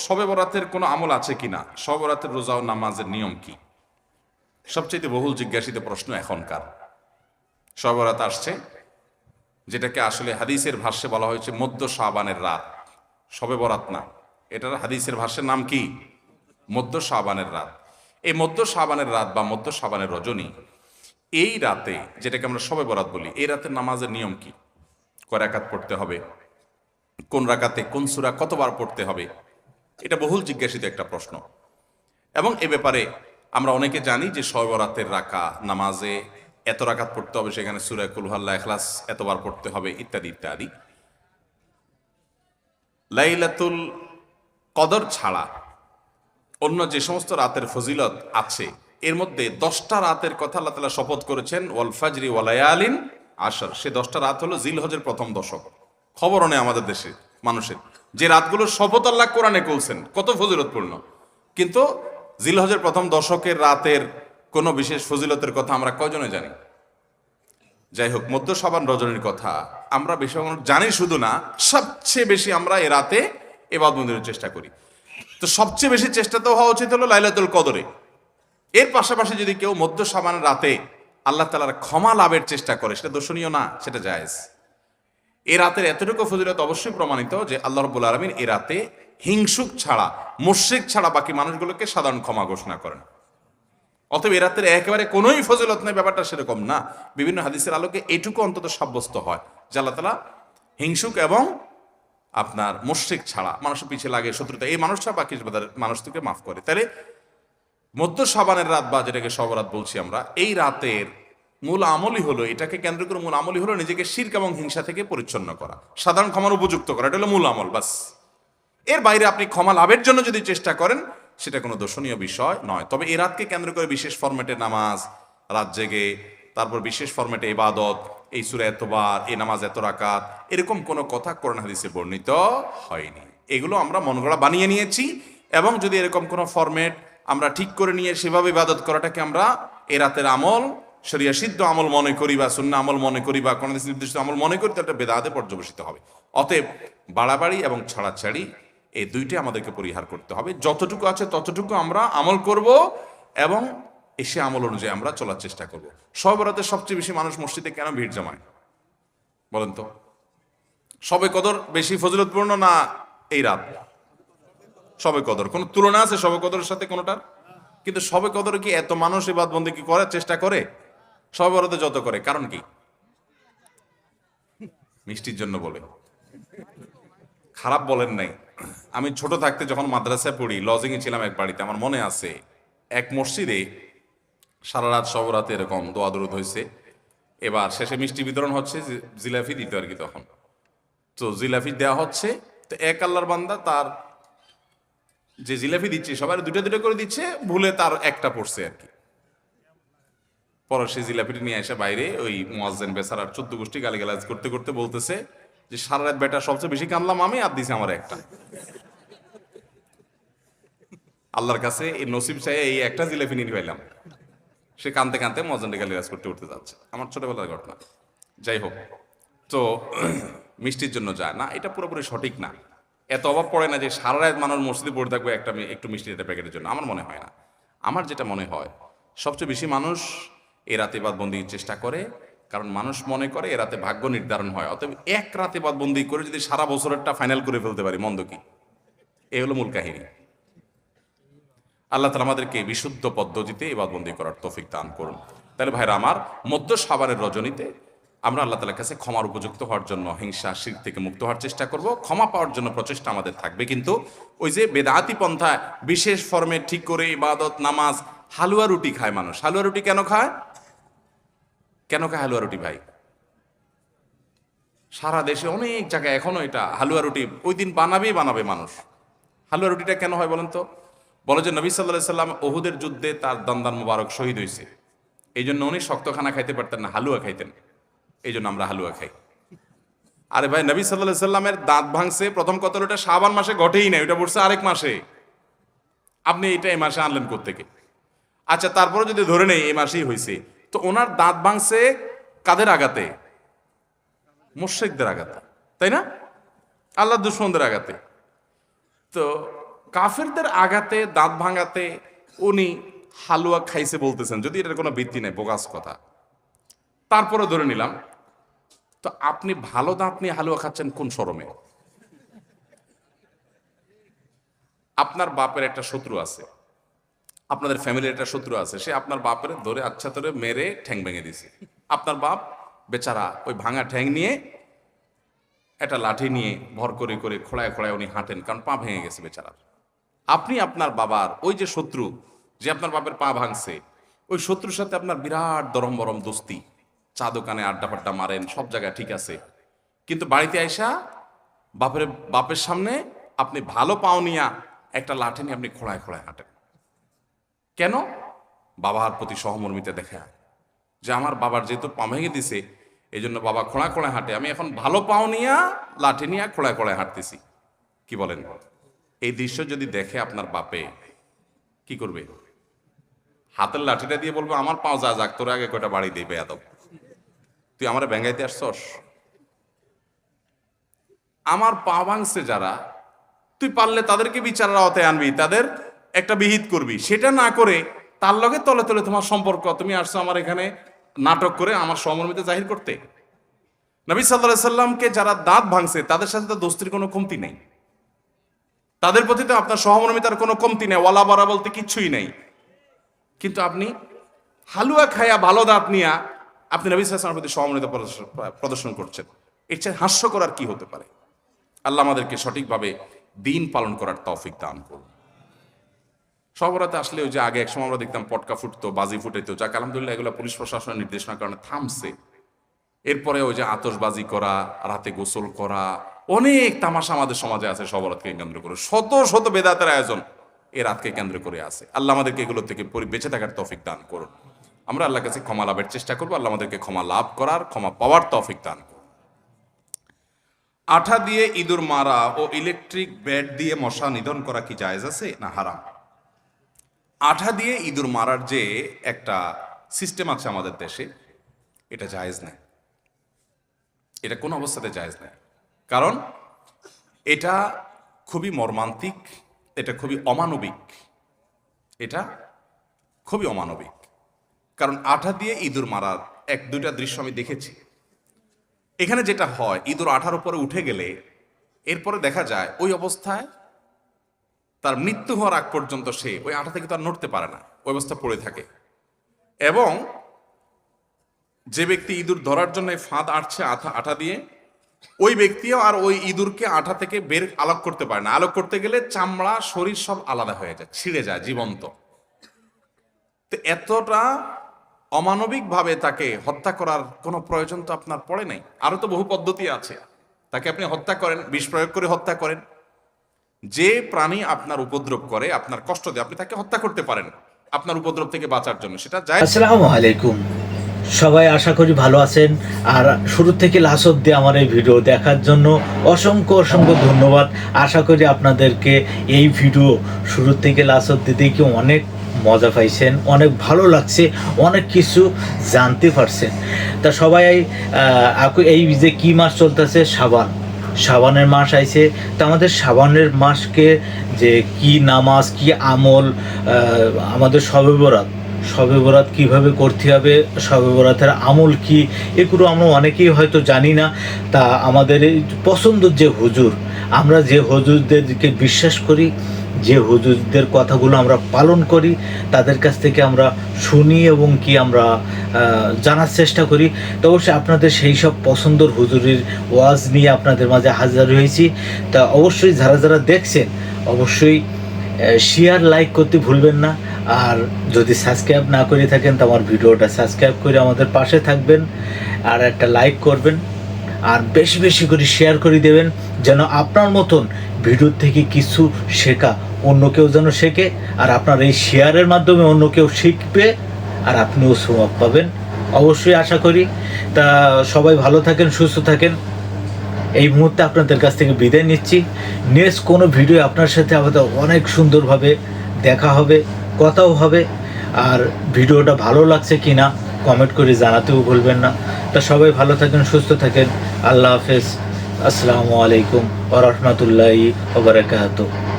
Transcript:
শবে বরাতের কোনো আমল আছে কিনা, শবে বরাতের রোজা ও নামাজের নিয়ম কি, সবচেয়ে বহুল জিজ্ঞাসিত প্রশ্ন এখনকার। শবে বরাত আসছে, যেটাকে আসলে হাদিসের ভাষ্যে বলা হয়েছে মধ্য শাবানের রাত, শবে বরাত না, এটার হাদিসের ভাষ্যের নাম কি? মধ্য শাবানের রাত। এই মধ্য শাবানের রাত বা মধ্য শাবানের রজনী, এই রাতে যেটাকে আমরা শবে বরাত বলি, এই রাতের নামাজের নিয়ম কি? কয় রাকাত পড়তে হবে, কোন রাকাতে কোন সূরা কতবার পড়তে হবে, এটা বহুল জিজ্ঞাসিত একটা প্রশ্ন। এবং এ ব্যাপারে আমরা অনেকে জানি যে শবে বরাতের নামাজে এত রাকাত পড়তে হবে, সেখানে সূরা কুল হুয়াল্লাহ, ইখলাস এতবার পড়তে হবে, ইত্যাদি ইত্যাদি। লাইলাতুল কদর ছাড়া অন্য যে সমস্ত রাতের ফজিলত আছে, এর মধ্যে 10টা রাতের কথা আল্লাহ তাআলা শপথ করেছেন, ওয়াল ফাজরি ওয়া লায়ালিন আশর। সে 10টা রাত হলো জিলহজের প্রথম দশক। খবরও নেই আমাদের দেশে মানুষের, যে রাতগুলোর শপথ আল্লাহ কোরআনে করছেন, কত ফজিলতপূর্ণ, কিন্তু জিলহজের প্রথম দশকের রাতের কোনো বিশেষ ফজিলতের কথা আমরা কয়জনে জানি? যাই হোক, মধ্য শাবান রজনীর কথা আমরা বেশি জানি শুধু না, সবচেয়ে বেশি আমরা এ রাতে ইবাদত বন্দেগীর চেষ্টা করি। তো সবচেয়ে বেশি চেষ্টা তো হওয়া উচিত হলো লাইলাতুল কদরে। এর পাশাপাশি যদি কেউ মধ্য শাবান রাতে আল্লাহ তাআলার ক্ষমা লাভের চেষ্টা করে, সেটা দর্শনীয় না, সেটা জায়েজ। এ রাতের এতটুকু ফজিলত অবশ্যই প্রমাণিত যে আল্লাহ রাব্বুল আলামিন এ রাতে হিংসুক ছাড়া, মুশরিক ছাড়া বাকি মানুষগুলোকে সাধারণ ক্ষমা ঘোষণা করেন। অতএব এ রাতের একেবারে কোনোই ফজিলত নেই, ব্যাপারটা সেরকম না। বিভিন্ন হাদিসের আলোকে এটুকু অন্তত সাব্যস্ত হয় যে আল্লাহ তাআলা হিংসুক এবং আপনার মুশরিক ছাড়া, মানুষের পিছিয়ে লাগে শত্রুতা, এই মানুষটা বাকি মানুষকে মাফ করে। তাহলে মধ্য শাবানের রাত বা যেটাকে শবরাত বলছি আমরা, এই রাতের মূল আমলই হলো, এটাকে কেন্দ্র করে মূল আমলই হলো নিজেকে শিরক এবং হিংসা থেকে পরিচ্ছন্ন করা, সাধারণ ক্ষমার উপযুক্ত করা। এটা হলো মূল আমল, বাস। এর বাইরে আপনি ক্ষমা লাভের জন্য যদি চেষ্টা করেন, সেটা কোনো দর্শনীয় বিষয় নয়। তবে এই রাতকে কেন্দ্র করে বিশেষ ফরম্যাটে নামাজ, রাত জেগে, তারপর বিশেষ ফরম্যাটে ইবাদত, এই সূরা এতবার, এই নামাজ এত রাকাত, এরকম কোনো কথা কোরআন হাদিসে বর্ণিত হয়নি। এগুলো আমরা মনগড়া বানিয়ে নিয়েছি। এবং যদি এরকম কোনো ফরম্যাট আমরা ঠিক করে নিয়ে সেভাবে ইবাদত করাটাকে আমরা এ রাতের আমল, শরিয়া সিদ্ধ আমল মনে করি বা সুন্নাহ আমল মনে করি বা কোন নির্দিষ্ট আমল মনে করি, তো একটা বেদাতে পর্যবেসিত হবে। অতএব বাড়াবাড়ি এবং ছাড়াছাড়ি এই দুইটাই আমাদেরকে পরিহার করতে হবে। যতটুকু আছে ততটুকু আমরা আমল করব এবং এসে আমল অনুযায়ী আমরা চলার চেষ্টা করব। শবে বরাতে সবচেয়ে বেশি মানুষ মসজিদে কেন ভিড় জমায় বলেন তো? শবে কদর বেশি ফজিলতপূর্ণ না এই রাত? শবে কদর কোনো তুলনা আছে শবে কদরের সাথে কোনোটার? কিন্তু শবে কদরে কি এত মানুষ ইবাদত বন্দেগী করার চেষ্টা করে শবে বরাতে যত করে? কারণ কি? মিষ্টির জন্য বলে, খারাপ বলেন নাই। আমি ছোট থাকতে যখন মাদ্রাসায় পড়ি, লজিংয়ে ছিলাম এক বাড়িতে, আমার মনে আছে এক মসজিদে সারা রাত শবে বরাতে এরকম দোয়া দরুদ হয়েছে। এবার শেষে মিষ্টি বিতরণ হচ্ছে, জিলাপি দিত আর কি তখন। তো জিলাপি দেওয়া হচ্ছে, তো এক আল্লাহর বান্দা তার যে জিলাপি দিচ্ছে সবাই দুটো দুটো করে দিচ্ছে, ভুলে তার একটা পড়ছে আর কি। পরে সে জিলাপিটি নিয়ে এসে বাইরে ওই মুয়াজ্জিন বেচারার 14 গোষ্ঠী গালিগালাজ করতে করতে বলতেছে যে সারা রাত বেটা সবচেয়ে বেশি কানলাম আমি, আর দিছে আমার একটা। আল্লাহর কাছে এই নসিব চাই এই একটা জিলাপি নিয়ে পাইলাম। সে কানতে কানতে মুয়াজ্জিনকে গালিগালাজ করতে উঠতে যাচ্ছে। আমার ছোটবেলার ঘটনা। যাই হোক, তো মিষ্টির জন্য যায় না, এটা পুরোপুরি সঠিক না। এত অভাব পড়ে না যে সারা রাত মানুষ মসজিদে পড়ে থাকবে একটু মিষ্টি একটা প্যাকেটের জন্য, আমার মনে হয় না। আমার যেটা মনে হয়, সবচেয়ে বেশি মানুষ এ রাতে ইবাদত বন্দেগীর চেষ্টা করে, কারণ মানুষ মনে করে এ রাতে ভাগ্য নির্ধারণ হয়। অতএব এক রাতে ইবাদত বন্দেগী করে যদি সারা বছরেরটা ফাইনাল করে ফেলতে পারি, মন্দ কি? এই হলো মূল কাহিনী। আল্লাহ তাআলা আমাদেরকে বিশুদ্ধ পদ্ধতিতে ইবাদত বন্দেগী করার তৌফিক দান করুন। তাহলে ভাইরা আমার, মধ্য শাবানের রজনীতে আমরা আল্লাহ তাআলার কাছে ক্ষমার উপযুক্ত হওয়ার জন্য, হিংসা শিরক থেকে মুক্ত হওয়ার চেষ্টা করব। ক্ষমা পাওয়ার জন্য প্রচেষ্টা আমাদের থাকবে। কিন্তু ওই যে বেদাতি পন্থায় বিশেষ ফর্মে ঠিক করে ইবাদত, নামাজ, হালুয়া রুটি খায় মানুষ। হালুয়া রুটি কেন খায়? কেন খায় হালুয়া রুটি ভাই? সারা দেশে অনেক জায়গায় এখনো এটা হালুয়া রুটি ওই দিন বানাবে মানুষ। হালুয়া রুটিটা কেন হয় বলেন তো? বলে যে নবী সাল্লাল্লাহু আলাইহি সাল্লাম উহুদের যুদ্ধে তার দন্দান মোবারক শহীদ হয়েছে, এই জন্য উনি শক্ত খানা খাইতে পারতেন না, হালুয়া খাইতেন। এই জন্য আমরা হালুয়া খাই। আরে ভাই, নবী সাল্লাল্লাহু আলাইহি সাল্লামের দাঁত ভাঙছে প্রথম কত, ওটা শাবান মাসে ঘটেই না, ওটা পড়ছে আরেক মাসে। আপনি এটা এই মাসে আনলেন কোত্থেকে? আচ্ছা, তারপরে যদি ধরে নেই এই মাসেই হয়েছে, তো ওনার দাঁত ভাঙছে কাদের আঘাতে? মুশরিকদের আঘাতে, তাই না? আল্লাহর দুশমনদের আঘাতে। তো কাফেরদের আঘাতে দাঁত ভাঙাতে উনি হালুয়া খাইছে বলতেছেন, যদি এটার কোনো ভিত্তি নেই, বোগাস কথা। তারপরে ধরে নিলাম, তো আপনি ভালো দাঁত নিয়ে হালুয়া খাচ্ছেন কোন শরমে? আপনার বাপের একটা শত্রু আছে, আপনাদের ফ্যামিলির একটা শত্রু আছে, সে আপনার বাপের ধরে আচ্ছা ধরে মেরে ঠ্যাং ভেঙে দিছে। আপনার বাপ বেচারা ওই ভাঙা ঠ্যাং নিয়ে একটা লাঠি নিয়ে ভর করে করে খোড়ায় খোড়ায় উনি হাঁটেন, কারণ পা ভেঙে গেছে বেচারার। আপনি আপনার বাবার ওই যে শত্রু, যে আপনার বাপের পা ভাঙছে, ওই শত্রুর সাথে আপনার বিরাট দরম বরম দোস্তি, চা দোকানে আড্ডা ফাড্ডা মারেন, সব জায়গায় ঠিক আছে, কিন্তু বাড়িতে আইসা বাপের সামনে আপনি ভালো পাও নিয়া একটা লাঠি নিয়ে আপনি খোড়ায় খোড়ায় হাঁটেন। কেন? বাবার প্রতি সহমর্মিতা দেখা, যে আমার বাবার যেহেতু পা ভেঙে দিছে, এই জন্য বাবা খোঁড়া খোঁড়ায় হাঁটে, আমি এখন ভালো পাও নিয়া লাঠি নিয়ে খোঁড়ায় খোঁড়ায় হাঁটতেছি। কি বলেন? এই দৃশ্য যদি দেখে আপনার বাপে কি করবে? হাতের লাঠিটা দিয়ে বলবো, আমার পাও যা যাক, তোর আগে কয়টা বাড়ি দিবে এত, তুই আমার ব্যাঙ্গাইতে আসছস? আমার পা ভাঙছে যারা, তুই পারলে তাদেরকে বিচারের আওতায় আনবি, তাদের একটা বিহিত করবি। সেটা না করে তার লগে তলে তলে তোমার সম্পর্ক, তুমি আসছো আমার এখানে নাটক করে আমার সহমর্মিতা জাহির করতে। নবী সাল্লাল্লাহু আলাইহি সাল্লামকে যারা দাঁত ভাঙছে তাদের সাথে তো দোস্তির কোনো কমতি নেই, তাদের প্রতি তো আপনার সহমর্মিতার কোনো কমতি নেই, ওয়ালা বারা বলতে কিচ্ছুই নেই। কিন্তু আপনি হালুয়া খায়া ভালো দাঁত নিয়া আপনি নবী সাল্লাল্লাহু আলাইহি ওয়াসাল্লামের প্রতি সহমর্মিতা প্রদর্শন করছেন, এর চেয়ে হাস্যকর আর কি হতে পারে? আল্লাহ আমাদেরকে সঠিকভাবে দিন পালন করার তৌফিক দান করুন। সবরাতে আসলে ওই যে আগে একসময় আমরা দেখতাম পটকা ফুটতো, বাজি ফুটাইতো, যাক আলহামদুলিল্লাহ এগুলো পুলিশ প্রশাসনের নির্দেশনার কারণে থামছে। এরপরে ওই যে আতশবাজি করা, রাতে গোসল করা, অনেক তামাশা আমাদের সমাজে আছে সবরাতকে কেন্দ্র করে, শত শত বেদাতের আয়োজন এই রাতকে কেন্দ্র করে আছে। আল্লাহ আমাদেরকে এগুলো থেকে বেঁচে থাকার তৌফিক দান করুন। আমরা আল্লাহর কাছে ক্ষমা লাভের চেষ্টা করবো, আল্লাহ আমাদেরকে ক্ষমা লাভ করার, ক্ষমা পাওয়ার তৌফিক দান করুন। আঠা দিয়ে ইঁদুর মারা ও ইলেকট্রিক ব্যাট দিয়ে মশা নিধন করা কি জায়েজ আছে না হারাম? আঠা দিয়ে ইঁদুর মারার যে একটা সিস্টেম আছে আমাদের দেশে, এটা জায়েজ নাই, এটা কোন অবস্থাতে জায়েজ নাই। কারণ এটা খুবই মর্মান্তিক, এটা খুবই অমানবিক, এটা খুবই অমানবিক। কারণ আঠা দিয়ে ইঁদুর মারার এক দুইটা দৃশ্য আমি দেখেছি। এখানে যেটা হয়, ইঁদুর আঠার উপরে উঠে গেলে এরপরে দেখা যায় ওই অবস্থায় তার মৃত্যু হওয়ার আগ পর্যন্ত সে ওই আঠা থেকে তার নড়তে পারে না, ওই অবস্থা পড়ে থাকে। এবং যে ব্যক্তি ইঁদুর ধরার জন্য ফাঁদ আটছে আঠা দিয়ে, ওই ব্যক্তিও আর ওই ইঁদুরকে আঠা থেকে বের আলোক করতে পারে না। আলোক করতে গেলে চামড়া শরীর সব আলাদা হয়ে যায়, ছিঁড়ে যায় জীবন্ত। তো এতটা অমানবিক ভাবে তাকে হত্যা করার কোনো প্রয়োজন তো আপনার পড়ে নাই। আরো তো বহু পদ্ধতি আছে, তাকে আপনি হত্যা করেন, বিষ প্রয়োগ করে হত্যা করেন। যে প্রাণী আপনার উপদ্রব করে, আপনার কষ্ট দেয়, আপনি তাকে হত্যা করতে পারেন আপনার উপদ্রব থেকে বাঁচার জন্য, সেটা যায়। আসসালামু আলাইকুম, সবাই আশা করি ভালো আছেন। আর শুরু থেকে লাস্ট অবধি আমার এই ভিডিও দেখার জন্য অসংখ্য অসংখ্য ধন্যবাদ। আশা করি আপনাদেরকে এই ভিডিও শুরু থেকে লাস্ট অবধি দেখে অনেক মজা পাইছেন, অনেক ভালো লাগছে, অনেক কিছু জানতে পারছেন। তা সবাই এই যে কি মাস চলতেছে, শাবানের মাস আইছে। তা আমাদের শাবানের মাসকে যে কি নামাজ, কি আমল, আমাদের শবে বরাত কীভাবে করতে হবে, শবে বরাতের আমল কি, এগুলো আমরা অনেকেই হয়তো জানি না। তা আমাদের এই পছন্দের যে হুজুর, আমরা যে হুজুরদেরকে বিশ্বাস করি, যে হুজুরদের কথাগুলো আমরা পালন করি, তাদের কাছ থেকে আমরা শুনি এবং কি আমরা জানার চেষ্টা করি। তো অবশ্যই আপনাদের সেই সব পছন্দের হুজুরের ওয়াজ নিয়ে আপনাদের মাঝে হাজির হয়েছি। তা অবশ্যই যারা যারা দেখছেন অবশ্যই শেয়ার লাইক করতে ভুলবেন না। আর যদি সাবস্ক্রাইব না করে থাকেন তো আমার ভিডিওটা সাবস্ক্রাইব করে আমাদের পাশে থাকবেন, আর একটা লাইক করবেন, আর বেশি বেশি করে শেয়ার করে দেবেন, যেন আপনার মতন ভিডিও থেকে কিছু শেখা অন্য কেউ যেন শেখে, আর আপনার এই শেয়ারের মাধ্যমে অন্য কেউ শিখবে আর আপনিও সওয়াব পাবেন অবশ্যই আশা করি। তা সবাই ভালো থাকেন, সুস্থ থাকেন। এই মুহূর্তে আপনাদের কাছ থেকে বিদায় নিচ্ছি। নেক্সট কোনো ভিডিও আপনার সাথে আমাদের অনেক সুন্দরভাবে দেখা হবে, কথাও হবে। আর ভিডিওটা ভালো লাগছে কি না কমেন্ট করে জানাতেও ভুলবেন না। তা সবাই ভালো থাকেন, সুস্থ থাকেন। আল্লাহ হাফেজ। আসসালামু আলাইকুম ওয়া রাহমাতুল্লাহি ওয়া বারাকাতুহু।